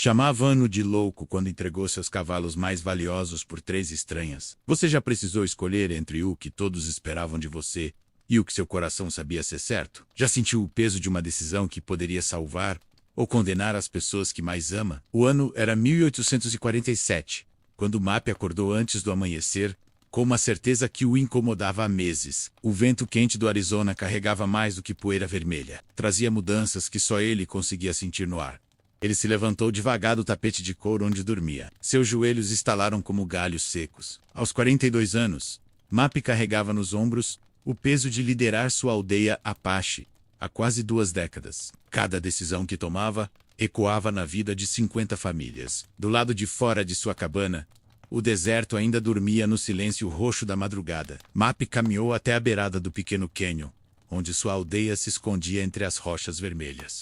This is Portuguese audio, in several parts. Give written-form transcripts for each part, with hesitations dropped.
Chamava Ano de louco quando entregou seus cavalos mais valiosos por 3 estranhas. Você já precisou escolher entre o que todos esperavam de você e o que seu coração sabia ser certo? Já sentiu o peso de uma decisão que poderia salvar ou condenar as pessoas que mais ama? O ano era 1847, quando Mappy acordou antes do amanhecer, com uma certeza que o incomodava há meses. O vento quente do Arizona carregava mais do que poeira vermelha. Trazia mudanças que só ele conseguia sentir no ar. Ele se levantou devagar do tapete de couro onde dormia. Seus joelhos estalaram como galhos secos. Aos 42 anos, Mappy carregava nos ombros o peso de liderar sua aldeia Apache há quase 2 décadas. Cada decisão que tomava ecoava na vida de 50 famílias. Do lado de fora de sua cabana, o deserto ainda dormia no silêncio roxo da madrugada. Mappy caminhou até a beirada do pequeno cânion, onde sua aldeia se escondia entre as rochas vermelhas.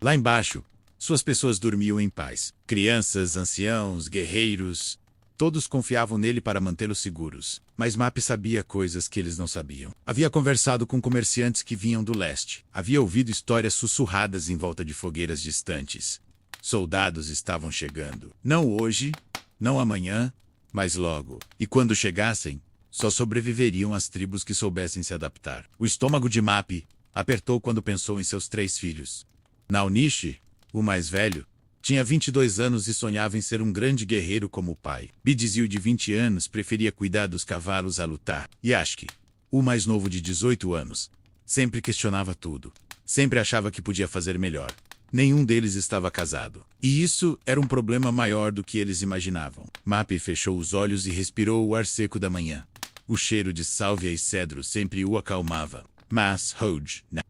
Lá embaixo, suas pessoas dormiam em paz. Crianças, anciãos, guerreiros, todos confiavam nele para mantê-los seguros. Mas Mappy sabia coisas que eles não sabiam. Havia conversado com comerciantes que vinham do leste. Havia ouvido histórias sussurradas em volta de fogueiras distantes. Soldados estavam chegando. Não hoje, não amanhã, mas logo. E quando chegassem, só sobreviveriam as tribos que soubessem se adaptar. O estômago de Mappy apertou quando pensou em seus 3 filhos. Naunishi, o mais velho, tinha 22 anos e sonhava em ser um grande guerreiro como o pai. Bidizil, de 20 anos, preferia cuidar dos cavalos a lutar. Yashki, o mais novo, de 18 anos, sempre questionava tudo. Sempre achava que podia fazer melhor. Nenhum deles estava casado. E isso era um problema maior do que eles imaginavam. Mappy fechou os olhos e respirou o ar seco da manhã. O cheiro de sálvia e cedro sempre o acalmava. Mas Hodge, não.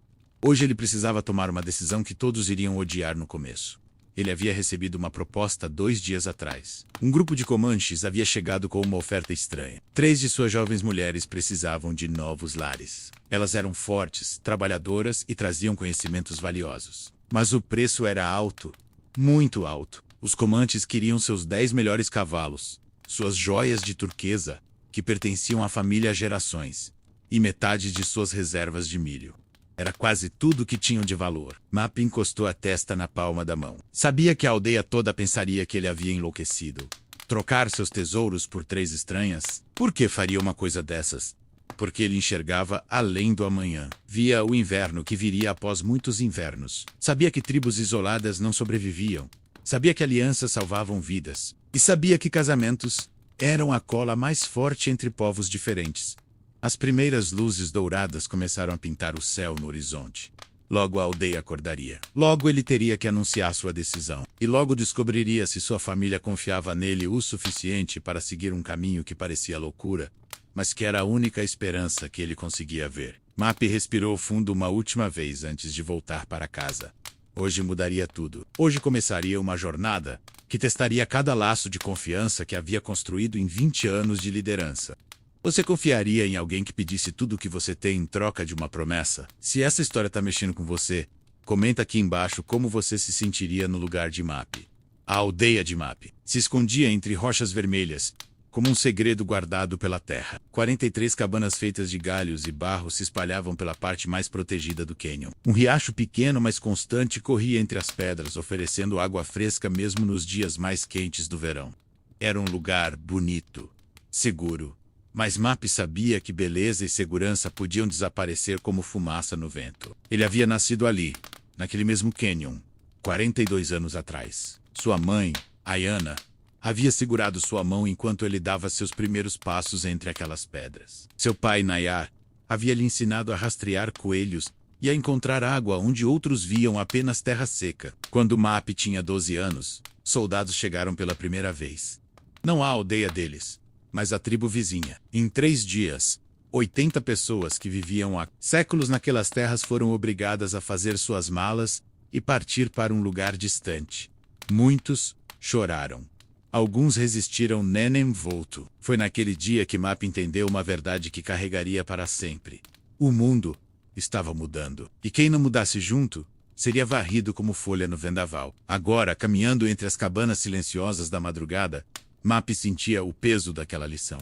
Hoje ele precisava tomar uma decisão que todos iriam odiar no começo. Ele havia recebido uma proposta 2 dias atrás. Um grupo de Comanches havia chegado com uma oferta estranha. 3 de suas jovens mulheres precisavam de novos lares. Elas eram fortes, trabalhadoras e traziam conhecimentos valiosos. Mas o preço era alto, muito alto. Os Comanches queriam seus 10 melhores cavalos, suas joias de turquesa, que pertenciam à família há gerações, e metade de suas reservas de milho. Era quase tudo que tinham de valor. Mappy encostou a testa na palma da mão. Sabia que a aldeia toda pensaria que ele havia enlouquecido. Trocar seus tesouros por 3 estranhas? Por que faria uma coisa dessas? Porque ele enxergava além do amanhã. Via o inverno que viria após muitos invernos. Sabia que tribos isoladas não sobreviviam. Sabia que alianças salvavam vidas. E sabia que casamentos eram a cola mais forte entre povos diferentes. As primeiras luzes douradas começaram a pintar o céu no horizonte. Logo a aldeia acordaria. Logo ele teria que anunciar sua decisão. E logo descobriria se sua família confiava nele o suficiente para seguir um caminho que parecia loucura, mas que era a única esperança que ele conseguia ver. Mappy respirou fundo uma última vez antes de voltar para casa. Hoje mudaria tudo. Hoje começaria uma jornada que testaria cada laço de confiança que havia construído em 20 anos de liderança. Você confiaria em alguém que pedisse tudo o que você tem em troca de uma promessa? Se essa história tá mexendo com você, comenta aqui embaixo como você se sentiria no lugar de Mappy. A aldeia de Mappy se escondia entre rochas vermelhas, como um segredo guardado pela terra. 43 cabanas feitas de galhos e barro se espalhavam pela parte mais protegida do cânion. Um riacho pequeno, mas constante, corria entre as pedras, oferecendo água fresca mesmo nos dias mais quentes do verão. Era um lugar bonito, seguro. Mas Mappy sabia que beleza e segurança podiam desaparecer como fumaça no vento. Ele havia nascido ali, naquele mesmo cânion, 42 anos atrás. Sua mãe, Ayana, havia segurado sua mão enquanto ele dava seus primeiros passos entre aquelas pedras. Seu pai, Nayar, havia lhe ensinado a rastrear coelhos e a encontrar água onde outros viam apenas terra seca. Quando Mappy tinha 12 anos, soldados chegaram pela primeira vez. Não a aldeia deles, mas a tribo vizinha. Em 3 dias, 80 pessoas que viviam há séculos naquelas terras foram obrigadas a fazer suas malas e partir para um lugar distante. Muitos choraram. Alguns resistiram nem volto. Foi naquele dia que Mappy entendeu uma verdade que carregaria para sempre. O mundo estava mudando. E quem não mudasse junto, seria varrido como folha no vendaval. Agora, caminhando entre as cabanas silenciosas da madrugada, Mappy sentia o peso daquela lição.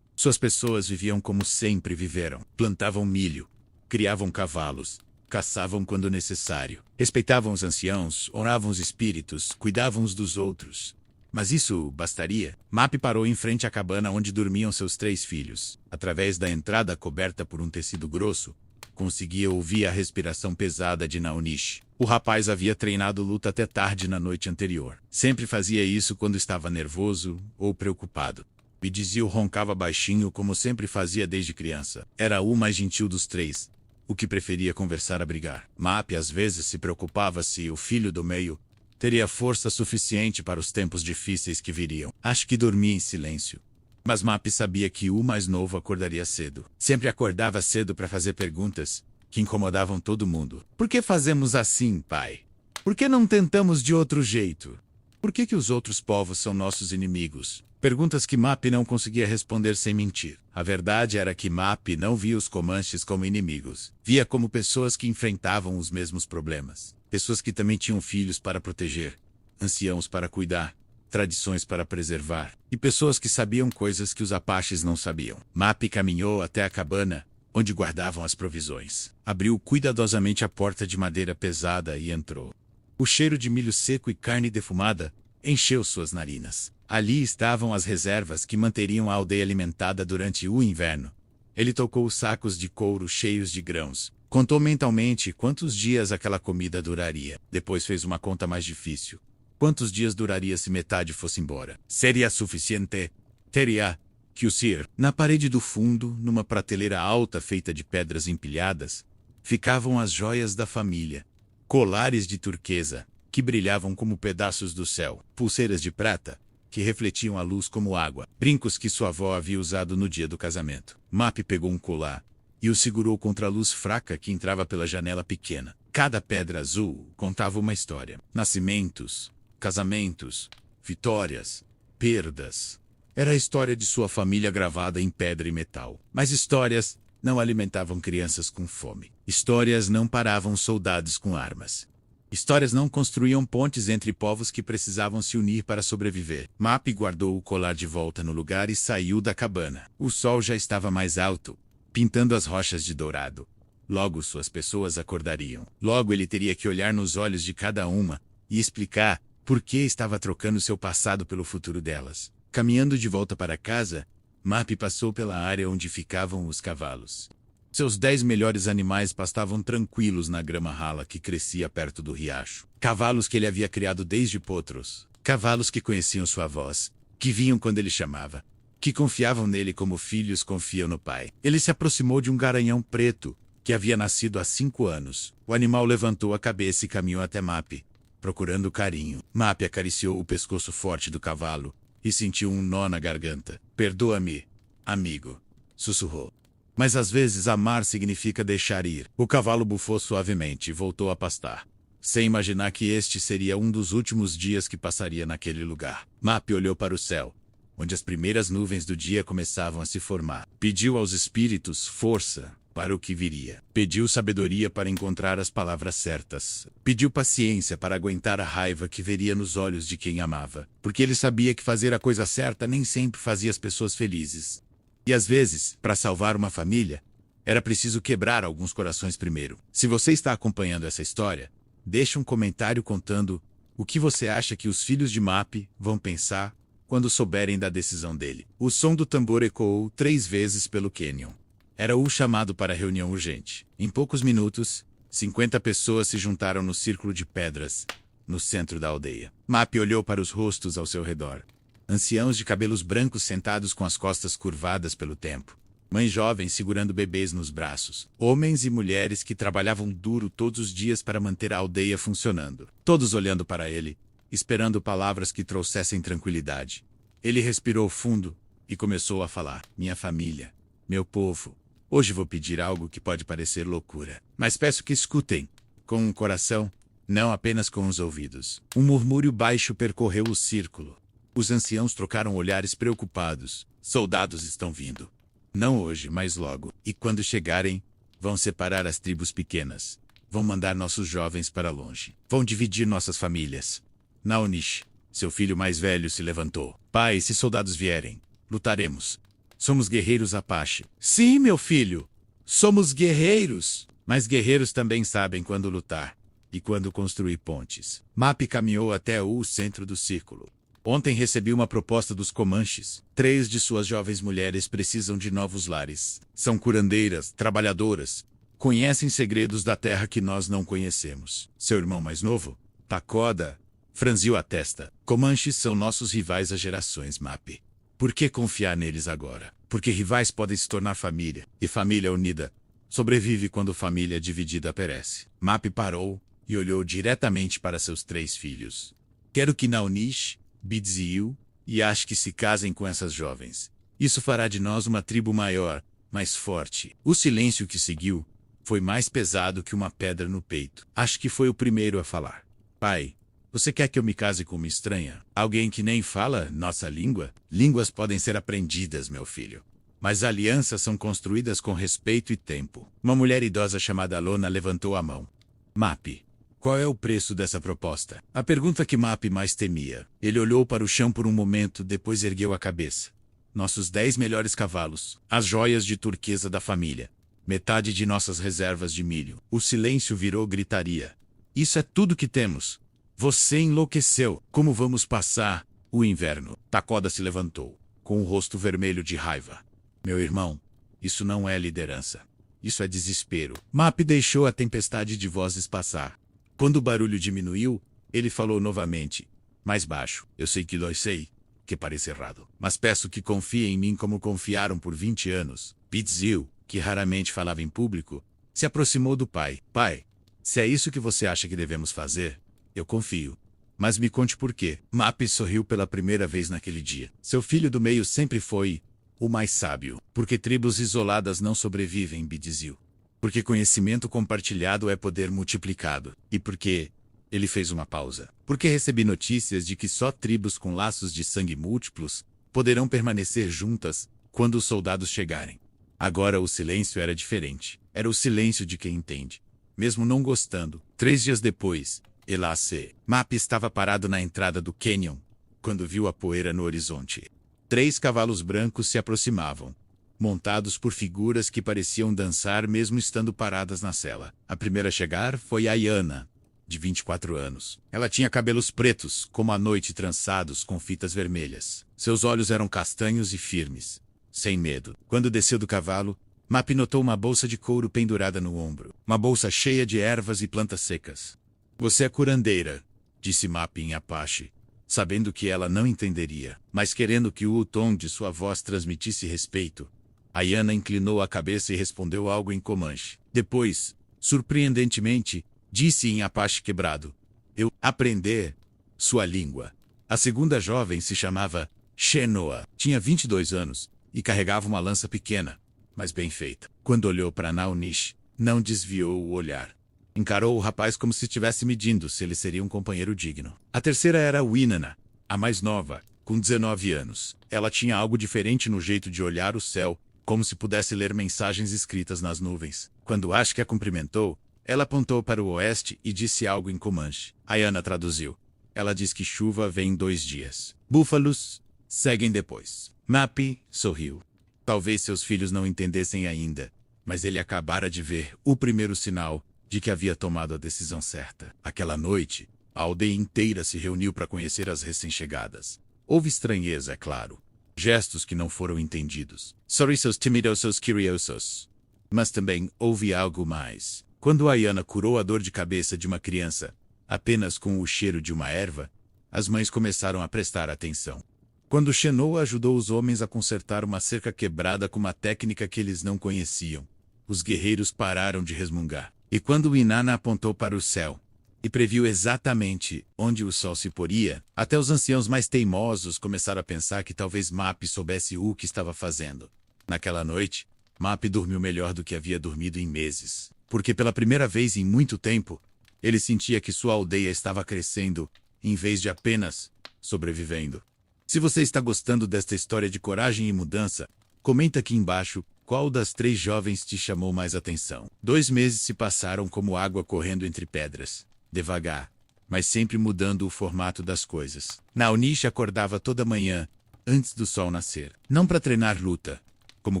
Suas pessoas viviam como sempre viveram. Plantavam milho, criavam cavalos, caçavam quando necessário, respeitavam os anciãos, honravam os espíritos, cuidavam uns dos outros. Mas isso bastaria? Map parou em frente à cabana onde dormiam seus 3 filhos. Através da entrada coberta por um tecido grosso, conseguia ouvir a respiração pesada de Naonish. O rapaz havia treinado luta até tarde na noite anterior. Sempre fazia isso quando estava nervoso ou preocupado. Bidizil roncava baixinho como sempre fazia desde criança. Era o mais gentil dos 3, o que preferia conversar a brigar. Map às vezes se preocupava se o filho do meio teria força suficiente para os tempos difíceis que viriam. Acho que dormia em silêncio. Mas Map sabia que o mais novo acordaria cedo. Sempre acordava cedo para fazer perguntas que incomodavam todo mundo. Por que fazemos assim, pai? Por que não tentamos de outro jeito? Por que os outros povos são nossos inimigos? Perguntas que Map não conseguia responder sem mentir. A verdade era que Map não via os Comanches como inimigos. Via como pessoas que enfrentavam os mesmos problemas. Pessoas que também tinham filhos para proteger, anciãos para cuidar, tradições para preservar, e pessoas que sabiam coisas que os Apaches não sabiam. Map caminhou até a cabana, onde guardavam as provisões. Abriu cuidadosamente a porta de madeira pesada e entrou. O cheiro de milho seco e carne defumada encheu suas narinas. Ali estavam as reservas que manteriam a aldeia alimentada durante o inverno. Ele tocou os sacos de couro cheios de grãos. Contou mentalmente quantos dias aquela comida duraria. Depois fez uma conta mais difícil. Quantos dias duraria se metade fosse embora? Seria suficiente? Teria que o ser. Na parede do fundo, numa prateleira alta feita de pedras empilhadas, ficavam as joias da família. Colares de turquesa, que brilhavam como pedaços do céu. Pulseiras de prata, que refletiam a luz como água. Brincos que sua avó havia usado no dia do casamento. Map pegou um colar e o segurou contra a luz fraca que entrava pela janela pequena. Cada pedra azul contava uma história. Nascimentos, casamentos, vitórias, perdas. Era a história de sua família gravada em pedra e metal. Mas histórias não alimentavam crianças com fome. Histórias não paravam soldados com armas. Histórias não construíam pontes entre povos que precisavam se unir para sobreviver. Map guardou o colar de volta no lugar e saiu da cabana. O sol já estava mais alto, pintando as rochas de dourado. Logo suas pessoas acordariam. Logo ele teria que olhar nos olhos de cada uma e explicar por que estava trocando seu passado pelo futuro delas. Caminhando de volta para casa, Map passou pela área onde ficavam os cavalos. Seus 10 melhores animais pastavam tranquilos na grama rala que crescia perto do riacho. Cavalos que ele havia criado desde potros. Cavalos que conheciam sua voz, que vinham quando ele chamava, que confiavam nele como filhos confiam no pai. Ele se aproximou de um garanhão preto, que havia nascido há 5 anos. O animal levantou a cabeça e caminhou até Map, procurando carinho. Map acariciou o pescoço forte do cavalo e sentiu um nó na garganta. Perdoa-me, amigo, sussurrou. Mas às vezes amar significa deixar ir. O cavalo bufou suavemente e voltou a pastar, sem imaginar que este seria um dos últimos dias que passaria naquele lugar. Map olhou para o céu, onde as primeiras nuvens do dia começavam a se formar. Pediu aos espíritos força para o que viria. Pediu sabedoria para encontrar as palavras certas. Pediu paciência para aguentar a raiva que veria nos olhos de quem amava. Porque ele sabia que fazer a coisa certa nem sempre fazia as pessoas felizes. E às vezes, para salvar uma família, era preciso quebrar alguns corações primeiro. Se você está acompanhando essa história, deixe um comentário contando o que você acha que os filhos de Map vão pensar quando souberem da decisão dele. O som do tambor ecoou 3 vezes pelo cânion. Era o chamado para a reunião urgente. Em poucos minutos, 50 pessoas se juntaram no círculo de pedras, no centro da aldeia. Map olhou para os rostos ao seu redor. Anciãos de cabelos brancos sentados com as costas curvadas pelo tempo. Mães jovens segurando bebês nos braços. Homens e mulheres que trabalhavam duro todos os dias para manter a aldeia funcionando. Todos olhando para ele, esperando palavras que trouxessem tranquilidade. Ele respirou fundo e começou a falar. Minha família, meu povo, hoje vou pedir algo que pode parecer loucura. Mas peço que escutem, com o coração, não apenas com os ouvidos. Um murmúrio baixo percorreu o círculo. Os anciãos trocaram olhares preocupados. Soldados estão vindo. Não hoje, mas logo. E quando chegarem, vão separar as tribos pequenas. Vão mandar nossos jovens para longe. Vão dividir nossas famílias. Naonish, seu filho mais velho, se levantou. Pai, se soldados vierem, lutaremos. Somos guerreiros Apache. Sim, meu filho. Somos guerreiros. Mas guerreiros também sabem quando lutar e quando construir pontes. Mapi caminhou até o centro do círculo. Ontem recebi uma proposta dos Comanches. 3 de suas jovens mulheres precisam de novos lares. São curandeiras, trabalhadoras. Conhecem segredos da terra que nós não conhecemos. Seu irmão mais novo, Takoda, franziu a testa. Comanches são nossos rivais há gerações, Mapi. Por que confiar neles agora? Porque rivais podem se tornar família. E família unida sobrevive quando família dividida perece. Mapi parou e olhou diretamente para seus 3 filhos. Quero que Naunish, Bidziu e Ashk se casem com essas jovens. Isso fará de nós uma tribo maior, mais forte. O silêncio que seguiu foi mais pesado que uma pedra no peito. Acho que foi o primeiro a falar. Pai, você quer que eu me case com uma estranha? Alguém que nem fala nossa língua? Línguas podem ser aprendidas, meu filho. Mas alianças são construídas com respeito e tempo. Uma mulher idosa chamada Lona levantou a mão. Mapi, qual é o preço dessa proposta? A pergunta que Mapi mais temia. Ele olhou para o chão por um momento, depois ergueu a cabeça. Nossos 10 melhores cavalos, as joias de turquesa da família, metade de nossas reservas de milho. O silêncio virou gritaria. Isso é tudo que temos. Você enlouqueceu. Como vamos passar o inverno? Takoda se levantou, com o rosto vermelho de raiva. Meu irmão, isso não é liderança. Isso é desespero. Mapi deixou a tempestade de vozes passar. Quando o barulho diminuiu, ele falou novamente, mais baixo. Eu sei, que parece errado. Mas peço que confie em mim como confiaram por 20 anos. Bidziu, que raramente falava em público, se aproximou do pai. Pai, se é isso que você acha que devemos fazer, eu confio. Mas me conte por quê. Mapi sorriu pela primeira vez naquele dia. Seu filho do meio sempre foi o mais sábio. Porque tribos isoladas não sobrevivem, Bidziu. Porque conhecimento compartilhado é poder multiplicado. E porque... Ele fez uma pausa. Porque recebi notícias de que só tribos com laços de sangue múltiplos poderão permanecer juntas quando os soldados chegarem. Agora o silêncio era diferente. Era o silêncio de quem entende. Mesmo não gostando. 3 dias depois, Elase. Mapi estava parado na entrada do canyon, quando viu a poeira no horizonte. 3 cavalos brancos se aproximavam, montados por figuras que pareciam dançar mesmo estando paradas na cela. A primeira a chegar foi Ayana, de 24 anos. Ela tinha cabelos pretos, como a noite, trançados com fitas vermelhas. Seus olhos eram castanhos e firmes, sem medo. Quando desceu do cavalo, Mapi notou uma bolsa de couro pendurada no ombro. Uma bolsa cheia de ervas e plantas secas. Você é curandeira, disse Mapi em Apache, sabendo que ela não entenderia, mas querendo que o tom de sua voz transmitisse respeito. Ayana inclinou a cabeça e respondeu algo em Comanche. Depois, surpreendentemente, disse em Apache quebrado, eu aprender sua língua. A segunda jovem se chamava Shenoa. Tinha 22 anos e carregava uma lança pequena, mas bem feita. Quando olhou para Naunish, não desviou o olhar. Encarou o rapaz como se estivesse medindo se ele seria um companheiro digno. A terceira era Winana, a mais nova, com 19 anos. Ela tinha algo diferente no jeito de olhar o céu, como se pudesse ler mensagens escritas nas nuvens. Quando Ashk a cumprimentou, ela apontou para o oeste e disse algo em Comanche. Ayana traduziu. Ela diz que chuva vem em 2 dias. Búfalos seguem depois. Mapi sorriu. Talvez seus filhos não entendessem ainda, mas ele acabara de ver o primeiro sinal de que havia tomado a decisão certa. Aquela noite, a aldeia inteira se reuniu para conhecer as recém-chegadas. Houve estranheza, é claro. Gestos que não foram entendidos. Sorrisos timidosos curiosos. Mas também houve algo mais. Quando Ayana curou a dor de cabeça de uma criança, apenas com o cheiro de uma erva, as mães começaram a prestar atenção. Quando Shenoa ajudou os homens a consertar uma cerca quebrada com uma técnica que eles não conheciam, os guerreiros pararam de resmungar. E quando Inanna apontou para o céu e previu exatamente onde o sol se poria, até os anciãos mais teimosos começaram a pensar que talvez Mapi soubesse o que estava fazendo. Naquela noite, Mapi dormiu melhor do que havia dormido em meses, porque pela primeira vez em muito tempo, ele sentia que sua aldeia estava crescendo, em vez de apenas sobrevivendo. Se você está gostando desta história de coragem e mudança, comenta aqui embaixo qual das 3 jovens te chamou mais atenção. 2 meses se passaram como água correndo entre pedras, devagar, mas sempre mudando o formato das coisas. Naunish acordava toda manhã, antes do sol nascer. Não para treinar luta, como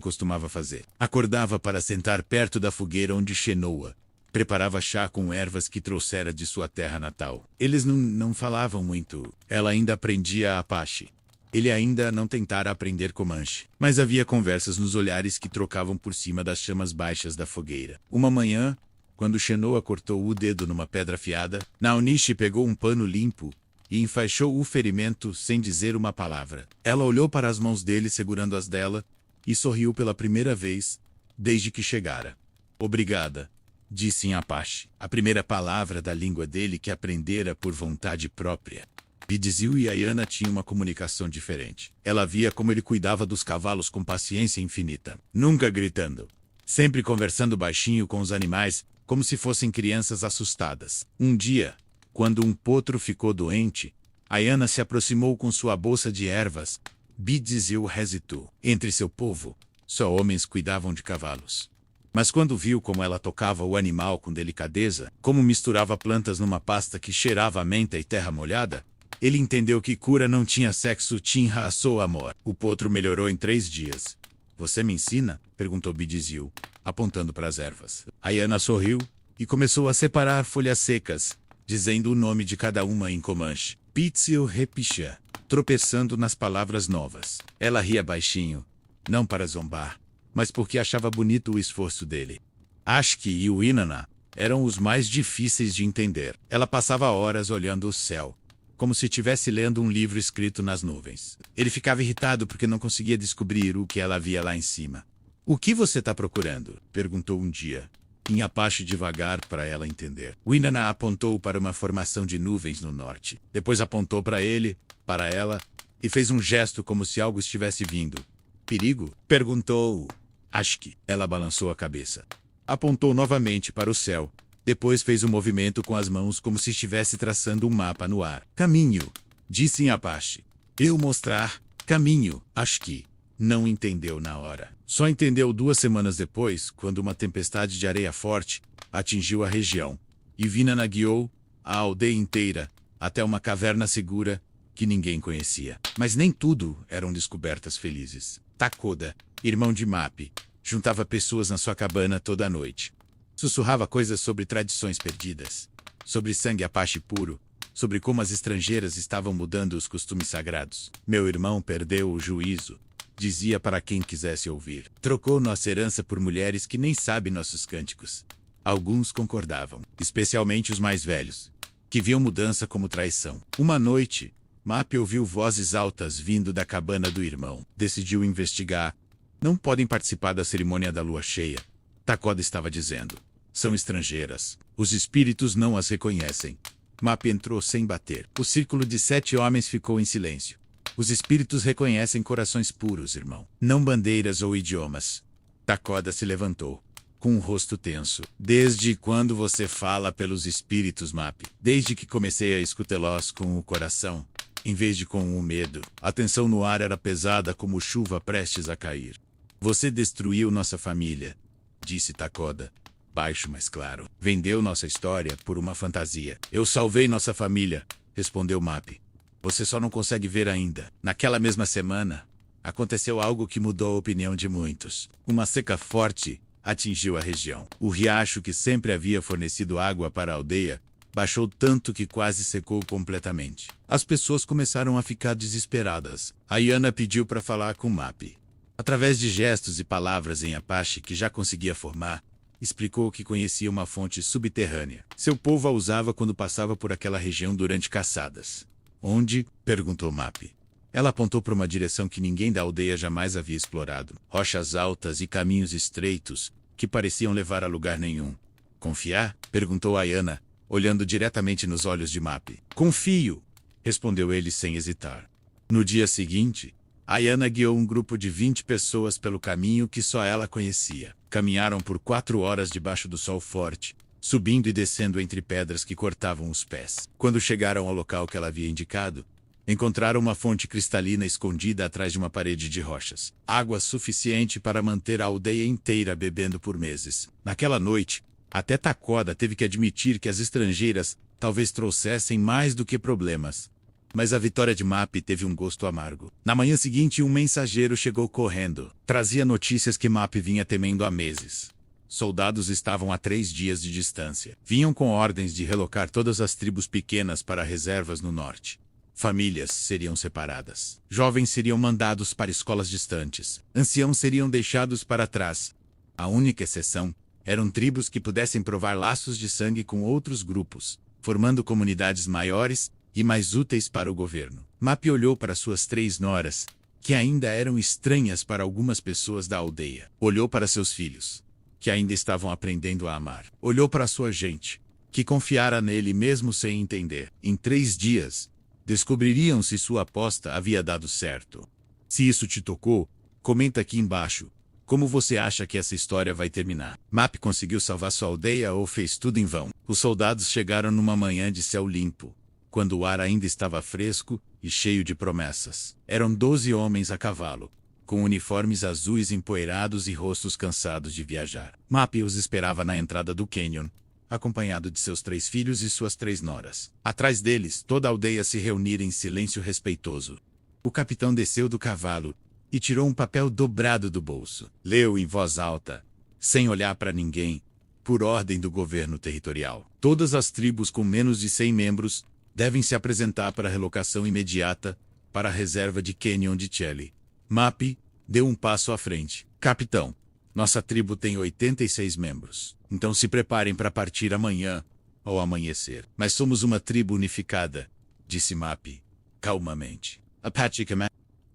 costumava fazer. Acordava para sentar perto da fogueira onde Shenoa preparava chá com ervas que trouxera de sua terra natal. Eles não falavam muito. Ela ainda aprendia Apache. Ele ainda não tentara aprender Comanche. Mas havia conversas nos olhares que trocavam por cima das chamas baixas da fogueira. Uma manhã, quando Shenoa cortou o dedo numa pedra afiada, Naonishi pegou um pano limpo e enfaixou o ferimento sem dizer uma palavra. Ela olhou para as mãos dele segurando as dela e sorriu pela primeira vez desde que chegara. Obrigada, disse em Apache, a primeira palavra da língua dele que aprendera por vontade própria. Bidziu e Ayana tinham uma comunicação diferente. Ela via como ele cuidava dos cavalos com paciência infinita, nunca gritando, sempre conversando baixinho com os animais, como se fossem crianças assustadas. Um dia, quando um potro ficou doente, Ayana se aproximou com sua bolsa de ervas. Bidziu hesitou. Entre seu povo, só homens cuidavam de cavalos. Mas quando viu como ela tocava o animal com delicadeza, como misturava plantas numa pasta que cheirava a menta e terra molhada, ele entendeu que cura não tinha sexo, tinha raça amor. O potro melhorou em 3 dias. Você me ensina? Perguntou Bidziu, apontando para as ervas. Ayana sorriu e começou a separar folhas secas, dizendo o nome de cada uma em Comanche. Bidziu repicha, tropeçando nas palavras novas. Ela ria baixinho, não para zombar, mas porque achava bonito o esforço dele. Ashki e o Inanna eram os mais difíceis de entender. Ela passava horas olhando o céu, como se estivesse lendo um livro escrito nas nuvens. Ele ficava irritado porque não conseguia descobrir o que ela via lá em cima. O que você está procurando? Perguntou um dia, em Apache devagar para ela entender. O Inanna apontou para uma formação de nuvens no norte. Depois apontou para ele, para ela, e fez um gesto como se algo estivesse vindo. Perigo? Perguntou. Ashki. Ela balançou a cabeça. Apontou novamente para o céu. Depois fez um movimento com as mãos como se estivesse traçando um mapa no ar. Caminho, disse em Apache. Eu mostrar. Caminho. Ashki não entendeu na hora. Só entendeu 2 semanas depois, quando uma tempestade de areia forte atingiu a região. E Inanna guiou a aldeia inteira até uma caverna segura que ninguém conhecia. Mas nem tudo eram descobertas felizes. Takoda, irmão de Mapi, juntava pessoas na sua cabana toda noite. Sussurrava coisas sobre tradições perdidas, sobre sangue Apache puro, sobre como as estrangeiras estavam mudando os costumes sagrados. Meu irmão perdeu o juízo, dizia para quem quisesse ouvir. Trocou nossa herança por mulheres que nem sabem nossos cânticos. Alguns concordavam, especialmente os mais velhos, que viam mudança como traição. Uma noite, Mapi ouviu vozes altas vindo da cabana do irmão. Decidiu investigar. Não podem participar da cerimônia da lua cheia, Takoda estava dizendo. São estrangeiras. Os espíritos não as reconhecem. Mapi entrou sem bater. O círculo de 7 homens ficou em silêncio. Os espíritos reconhecem corações puros, irmão. Não bandeiras ou idiomas. Takoda se levantou, com o rosto tenso. Desde quando você fala pelos espíritos, Mapi? Desde que comecei a escutá-los com o coração, em vez de com o medo. A tensão no ar era pesada como chuva prestes a cair. Você destruiu nossa família, disse Takoda, baixo mas claro. Vendeu nossa história por uma fantasia. Eu salvei nossa família, respondeu Mapi. Você só não consegue ver ainda. Naquela mesma semana, aconteceu algo que mudou a opinião de muitos. Uma seca forte atingiu a região. O riacho que sempre havia fornecido água para a aldeia baixou tanto que quase secou completamente. As pessoas começaram a ficar desesperadas. Ayana pediu para falar com Mapi. Através de gestos e palavras em Apache que já conseguia formar, explicou que conhecia uma fonte subterrânea. Seu povo a usava quando passava por aquela região durante caçadas. Onde? Perguntou Mapi. Ela apontou para uma direção que ninguém da aldeia jamais havia explorado. Rochas altas e caminhos estreitos, que pareciam levar a lugar nenhum. Confiar? Perguntou Ayana, olhando diretamente nos olhos de Mapi. Confio, respondeu ele sem hesitar. No dia seguinte, Ayana guiou um grupo de 20 pessoas pelo caminho que só ela conhecia. Caminharam por 4 horas debaixo do sol forte, subindo e descendo entre pedras que cortavam os pés. Quando chegaram ao local que ela havia indicado, encontraram uma fonte cristalina escondida atrás de uma parede de rochas. Água suficiente para manter a aldeia inteira bebendo por meses. Naquela noite, até Takoda teve que admitir que as estrangeiras talvez trouxessem mais do que problemas. Mas a vitória de Mapi teve um gosto amargo. Na manhã seguinte, um mensageiro chegou correndo. Trazia notícias que Mapi vinha temendo há meses. Soldados estavam a 3 dias de distância. Vinham com ordens de relocar todas as tribos pequenas para reservas no norte. Famílias seriam separadas. Jovens seriam mandados para escolas distantes. Anciãos seriam deixados para trás. A única exceção eram tribos que pudessem provar laços de sangue com outros grupos, formando comunidades maiores e mais úteis para o governo. Mapi olhou para suas 3 noras, que ainda eram estranhas para algumas pessoas da aldeia. Olhou para seus filhos, que ainda estavam aprendendo a amar. Olhou para sua gente, que confiara nele mesmo sem entender. Em 3 dias, descobririam se sua aposta havia dado certo. Se isso te tocou, comenta aqui embaixo. Como você acha que essa história vai terminar? Mapi conseguiu salvar sua aldeia ou fez tudo em vão? Os soldados chegaram numa manhã de céu limpo, quando o ar ainda estava fresco e cheio de promessas. Eram 12 homens a cavalo, com uniformes azuis empoeirados e rostos cansados de viajar. Mapi os esperava na entrada do canyon, acompanhado de seus 3 filhos e suas 3 noras. Atrás deles, toda a aldeia se reunira em silêncio respeitoso. O capitão desceu do cavalo e tirou um papel dobrado do bolso. Leu em voz alta, sem olhar para ninguém, por ordem do governo territorial. Todas as tribos com menos de 100 membros devem se apresentar para relocação imediata para a reserva de Canyon de Chelly. Mapi deu um passo à frente. Capitão, nossa tribo tem 86 membros. Então se preparem para partir amanhã ou amanhecer. Mas somos uma tribo unificada, disse Mapi, calmamente. Apache Command.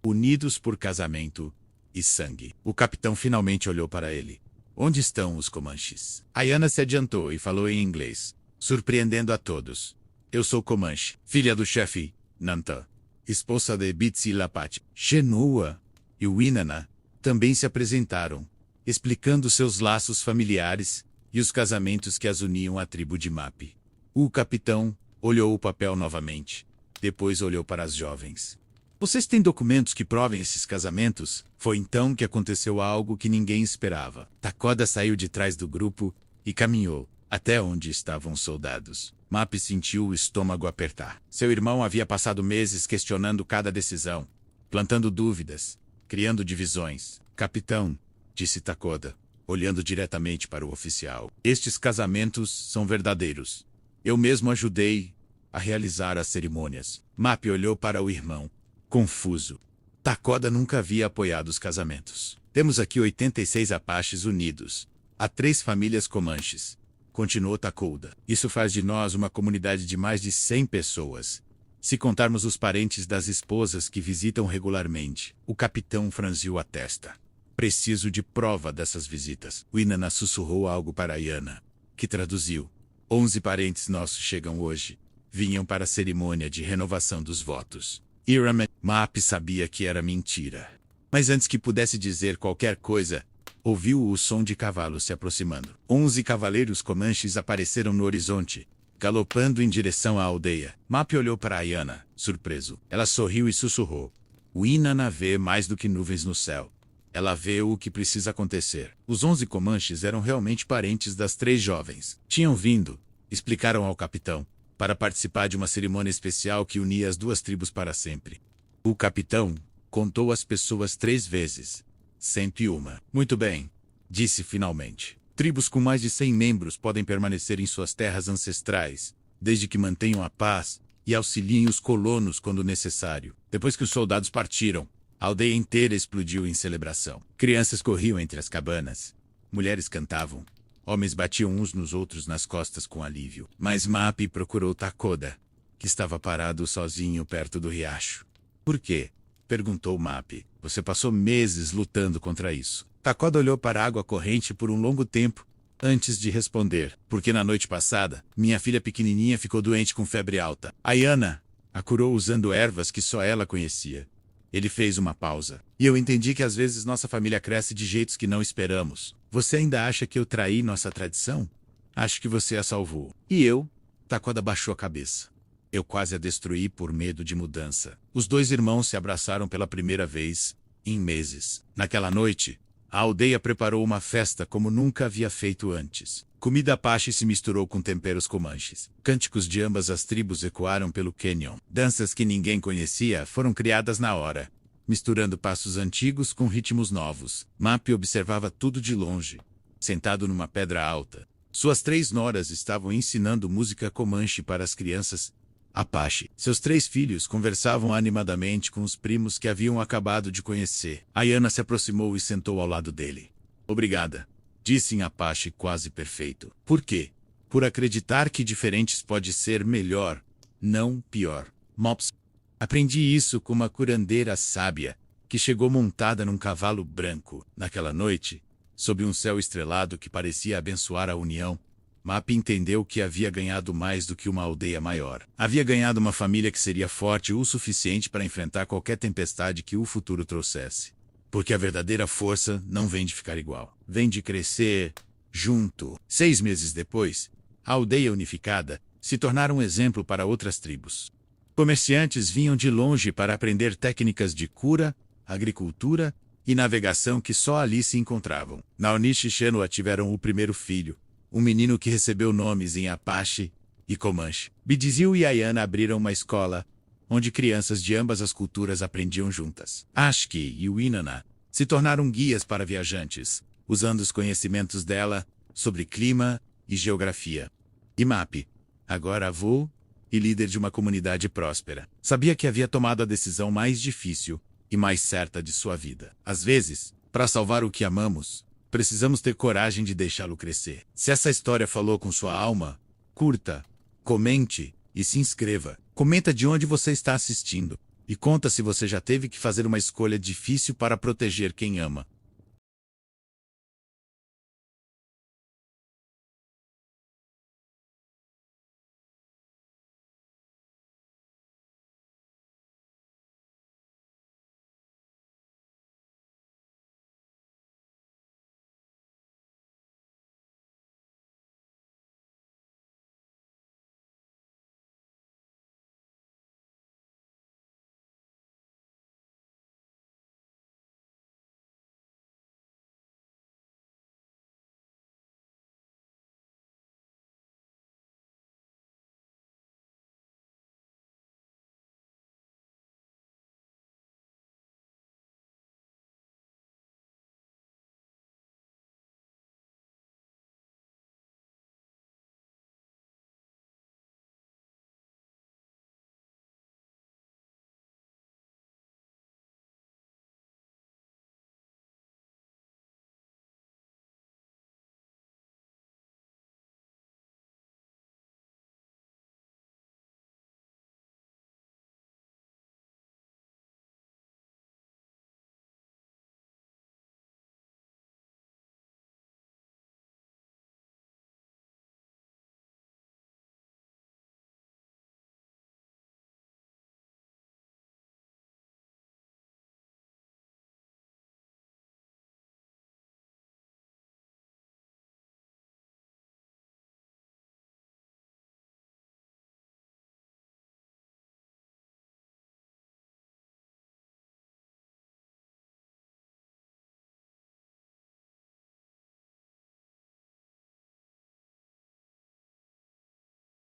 Unidos por casamento e sangue. O capitão finalmente olhou para ele. Onde estão os Comanches? Ayana se adiantou e falou em inglês, surpreendendo a todos. Eu sou Comanche, filha do chefe, Nanta, esposa de Bitsi Lapache. Shenua e Winana também se apresentaram, explicando seus laços familiares e os casamentos que as uniam à tribo de Mapi. O capitão olhou o papel novamente. Depois olhou para as jovens. Vocês têm documentos que provem esses casamentos? Foi então que aconteceu algo que ninguém esperava. Takoda saiu de trás do grupo e caminhou até onde estavam os soldados. Mapi sentiu o estômago apertar. Seu irmão havia passado meses questionando cada decisão, plantando dúvidas, criando divisões. Capitão, disse Takoda, olhando diretamente para o oficial. Estes casamentos são verdadeiros. Eu mesmo ajudei a realizar as cerimônias. Mapi olhou para o irmão, confuso. Takoda nunca havia apoiado os casamentos. Temos aqui 86 Apaches unidos. Há 3 famílias Comanches, continuou Takoda. Isso faz de nós uma comunidade de mais de 100 pessoas, se contarmos os parentes das esposas que visitam regularmente. O capitão franziu a testa. Preciso de prova dessas visitas. Winana sussurrou algo para Ayana, que traduziu. 11 parentes nossos chegam hoje. Vinham para a cerimônia de renovação dos votos. Mapi sabia que era mentira. Mas antes que pudesse dizer qualquer coisa, ouviu o som de cavalos se aproximando. 11 cavaleiros Comanches apareceram no horizonte, galopando em direção à aldeia. Mapi olhou para Ayana, surpreso. Ela sorriu e sussurrou. Winana vê mais do que nuvens no céu. Ela vê o que precisa acontecer. Os 11 Comanches eram realmente parentes das 3 jovens. Tinham vindo, explicaram ao capitão, para participar de uma cerimônia especial que unia as 2 tribos para sempre. O capitão contou as pessoas 3 vezes. 101. Muito bem, disse finalmente. Tribos com mais de 100 membros podem permanecer em suas terras ancestrais, desde que mantenham a paz e auxiliem os colonos quando necessário. Depois que os soldados partiram, a aldeia inteira explodiu em celebração. Crianças corriam entre as cabanas. Mulheres cantavam. Homens batiam uns nos outros nas costas com alívio. Mas Mapi procurou Takoda, que estava parado sozinho perto do riacho. Por quê? Perguntou Mapi. Você passou meses lutando contra isso. Takoda olhou para a água corrente por um longo tempo, antes de responder. Porque na noite passada, minha filha pequenininha ficou doente com febre alta. Ayana a curou usando ervas que só ela conhecia. Ele fez uma pausa. E eu entendi que às vezes nossa família cresce de jeitos que não esperamos. Você ainda acha que eu traí nossa tradição? Acho que você a salvou. E eu? Takoda baixou a cabeça. Eu quase a destruí por medo de mudança. Os 2 irmãos se abraçaram pela primeira vez em meses. Naquela noite, A aldeia preparou uma festa como nunca havia feito antes. Comida Apache se misturou com temperos comanches. Cânticos de ambas as tribos ecoaram pelo canyon. Danças que ninguém conhecia foram criadas na hora, misturando passos antigos com ritmos novos. Mapi observava tudo de longe, sentado numa pedra alta. Suas 3 noras estavam ensinando música comanche para as crianças Apache. Seus 3 filhos conversavam animadamente com os primos que haviam acabado de conhecer. Ayana se aproximou e sentou ao lado dele. Obrigada, disse em Apache quase perfeito. Por quê? Por acreditar que diferentes pode ser melhor, não pior. Mops. Aprendi isso com uma curandeira sábia, que chegou montada num cavalo branco. Naquela noite, sob um céu estrelado que parecia abençoar a união, Mapi entendeu que havia ganhado mais do que uma aldeia maior. Havia ganhado uma família que seria forte o suficiente para enfrentar qualquer tempestade que o futuro trouxesse. Porque a verdadeira força não vem de ficar igual. Vem de crescer junto. 6 meses depois, a aldeia unificada se tornara um exemplo para outras tribos. Comerciantes vinham de longe para aprender técnicas de cura, agricultura e navegação que só ali se encontravam. Naonish e Shenua tiveram o primeiro filho, um menino que recebeu nomes em Apache e Comanche. Bidizil e Ayana abriram uma escola, onde crianças de ambas as culturas aprendiam juntas. Ashki e Winana se tornaram guias para viajantes, usando os conhecimentos dela sobre clima e geografia. E Mapi, agora avô e líder de uma comunidade próspera, sabia que havia tomado a decisão mais difícil e mais certa de sua vida. Às vezes, para salvar o que amamos, precisamos ter coragem de deixá-lo crescer. Se essa história falou com sua alma, curta, comente e se inscreva. Comenta de onde você está assistindo e conta se você já teve que fazer uma escolha difícil para proteger quem ama.